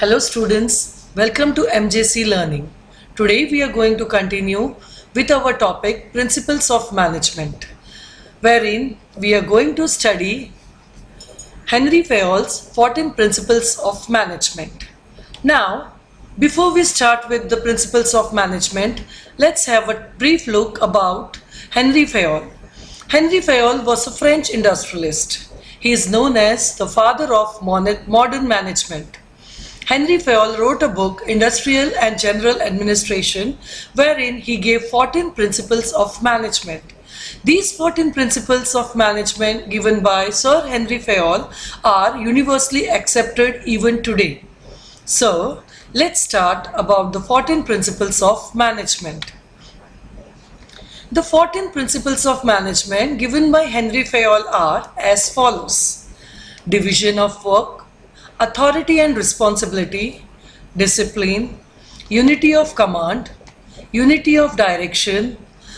Hello students, welcome to MJC Learning. Today we are going to continue with our topic Principles of Management, wherein we are going to study Henry Fayol's 14 Principles of Management. Now, before we start with the Principles of Management, let's have a brief look about Henry Fayol. Henry Fayol was a French industrialist. He is known as the father of modern management. Henry Fayol wrote a book, Industrial and General Administration, wherein he gave 14 principles of management. These 14 principles of management given by Sir Henry Fayol are universally accepted even today. So, let's start about the 14 principles of management. The 14 principles of management given by Henry Fayol are as follows: division of work, authority and responsibility, discipline, unity of command, unity of direction,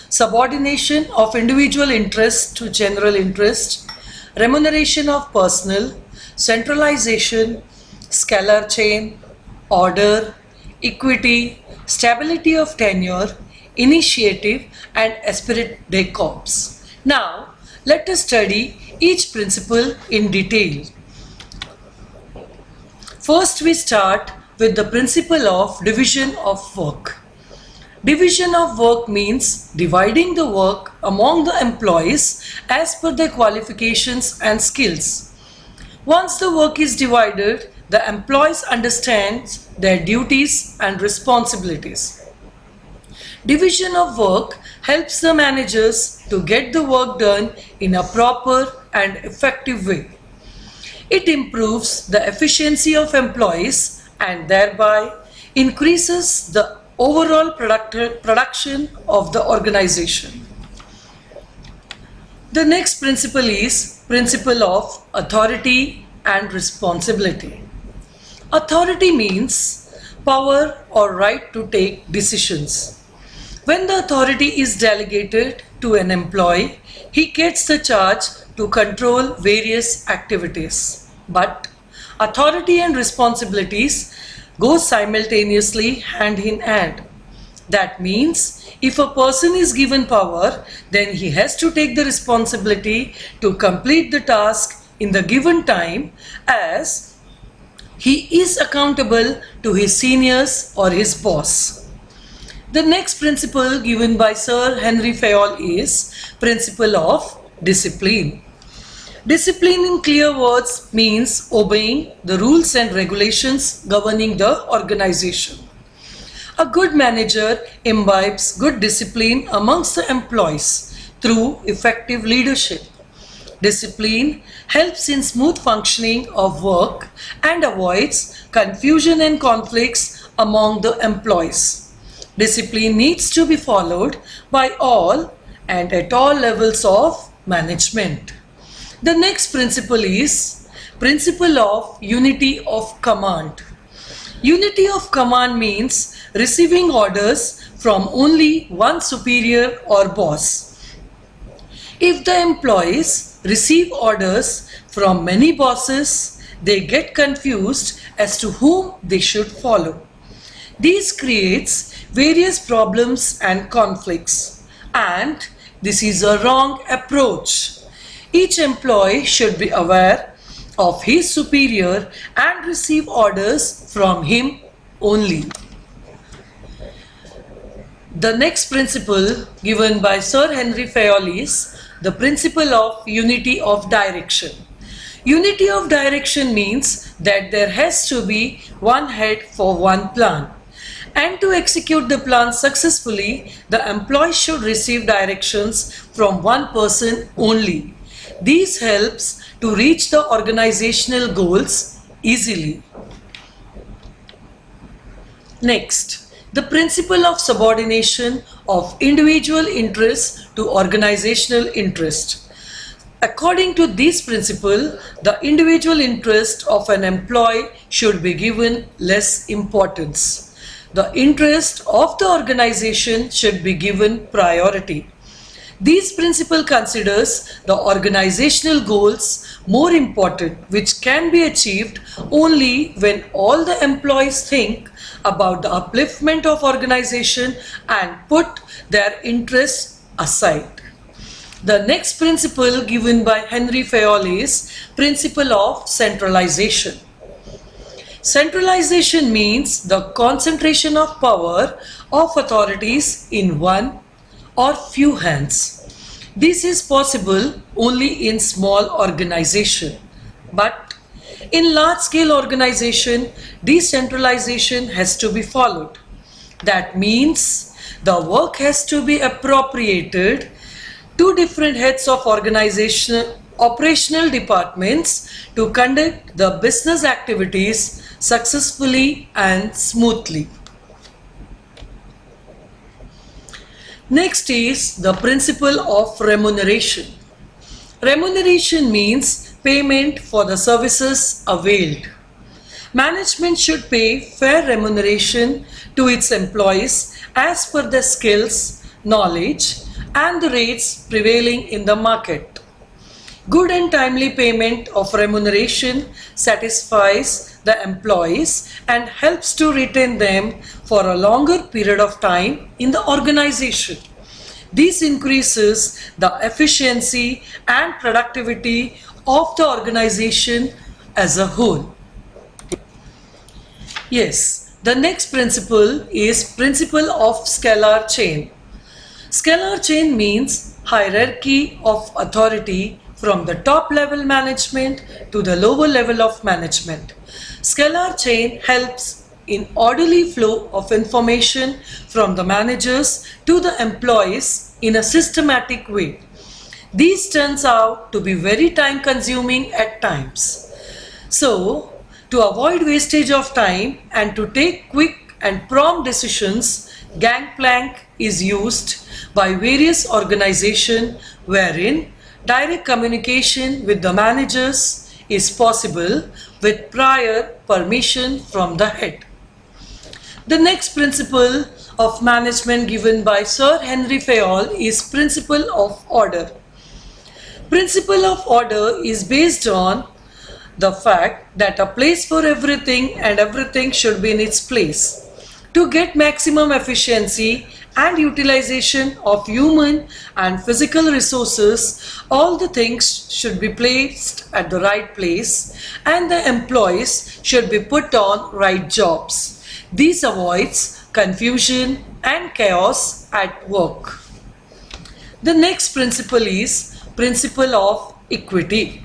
subordination of individual interest to general interest, remuneration of personnel, centralization, scalar chain, order, equity, stability of tenure, initiative, and esprit de corps. Now, let us study each principle in detail. First, we start with the principle of division of work. Division of work means dividing the work among the employees as per their qualifications and skills. Once the work is divided, the employees understand their duties and responsibilities. Division of work helps the managers to get the work done in a proper and effective way. It improves the efficiency of employees and thereby increases the overall production of the organization. The next principle is principle of authority and responsibility. Authority means power or right to take decisions. When the authority is delegated to an employee, he gets the charge to control various activities. But authority and responsibilities go simultaneously hand in hand. That means if a person is given power, then he has to take the responsibility to complete the task in the given time, as he is accountable to his seniors or his boss. The next principle given by Sir Henry Fayol is principle of discipline. Discipline in clear words means obeying the rules and regulations governing the organization. A good manager imbibes good discipline amongst the employees through effective leadership. Discipline helps in smooth functioning of work and avoids confusion and conflicts among the employees. Discipline needs to be followed by all and at all levels of management. The next principle is principle of unity of command. Unity of command means receiving orders from only one superior or boss. If the employees receive orders from many bosses, they get confused as to whom they should follow. This creates various problems and conflicts, and this is a wrong approach. Each employee should be aware of his superior and receive orders from him only. The next principle given by Sir Henry Fayol is the principle of unity of direction. Unity of direction means that there has to be one head for one plan. And to execute the plan successfully, the employee should receive directions from one person only. This helps to reach the organizational goals easily. Next, the principle of subordination of individual interest to organizational interest. According to this principle, the individual interest of an employee should be given less importance. The interest of the organization should be given priority. This principle considers the organizational goals more important, which can be achieved only when all the employees think about the upliftment of organization and put their interests aside. The next principle given by Henry Fayol is principle of centralization. Centralization means the concentration of power of authorities in one or few hands. This is possible only in small organization, but in large scale organization, decentralization has to be followed. That means the work has to be appropriated to different heads of organizational operational departments to conduct the business activities successfully and smoothly. Next is the principle of remuneration. Remuneration means payment for the services availed. Management should pay fair remuneration to its employees as per their skills, knowledge, and the rates prevailing in the market. Good and timely payment of remuneration satisfies the employees and helps to retain them for a longer period of time in the organization. This increases the efficiency and productivity of the organization as a whole. Yes, the next principle is principle of scalar chain. Scalar chain means hierarchy of authority from the top level management to the lower level of management. Scalar chain helps in orderly flow of information from the managers to the employees in a systematic way. These turns out to be very time consuming at times. So, to avoid wastage of time and to take quick and prompt decisions, gangplank is used by various organizations wherein direct communication with the managers is possible with prior permission from the head. The next principle of management given by Sir Henry Fayol is principle of order. Principle of order is based on the fact that a place for everything and everything should be in its place. To get maximum efficiency and utilization of human and physical resources, all the things should be placed at the right place and the employees should be put on right jobs. This avoids confusion and chaos at work. The next principle is principle of equity.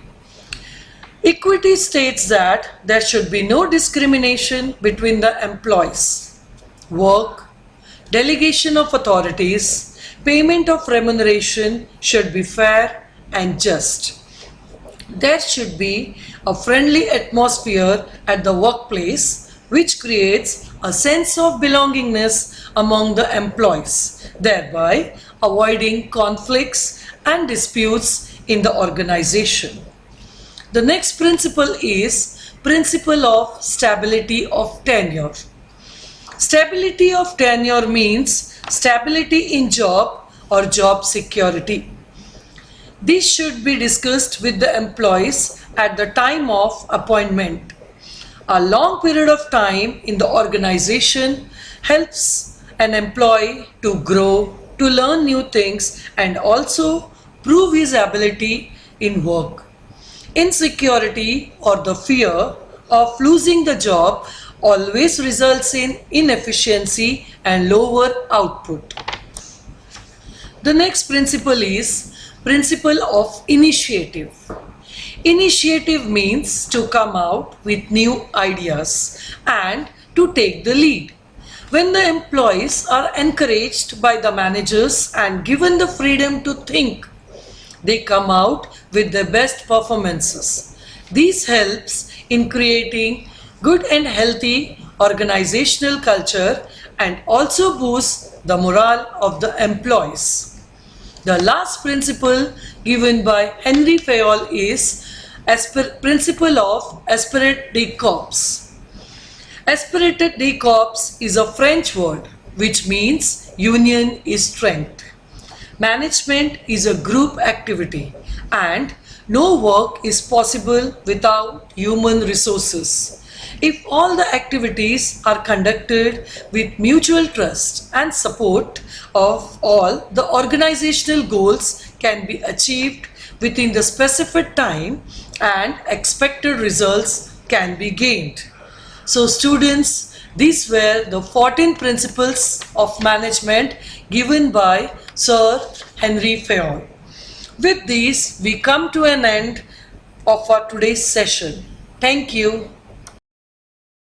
Equity states that there should be no discrimination between the employees. Work, delegation of authorities, payment of remuneration should be fair and just. There should be a friendly atmosphere at the workplace which creates a sense of belongingness among the employees, thereby avoiding conflicts and disputes in the organization. The next principle is principle of stability of tenure. Stability of tenure means stability in job or job security. This should be discussed with the employees at the time of appointment. A long period of time in the organization helps an employee to grow, to learn new things and also prove his ability in work. Insecurity or the fear of losing the job always results in inefficiency and lower output. The next principle is principle of initiative. Initiative means to come out with new ideas and to take the lead. When the employees are encouraged by the managers and given the freedom to think, they come out with their best performances. This helps in creating good and healthy organizational culture and also boosts the morale of the employees. The last principle given by Henry Fayol is principle of esprit de corps. Esprit de corps is a French word which means union is strength. Management is a group activity and no work is possible without human resources. If all the activities are conducted with mutual trust and support of all, the organizational goals can be achieved within the specified time and expected results can be gained. So students, these were the 14 principles of management given by Sir Henry Fayol. With these, we come to an end of our today's session. Thank you.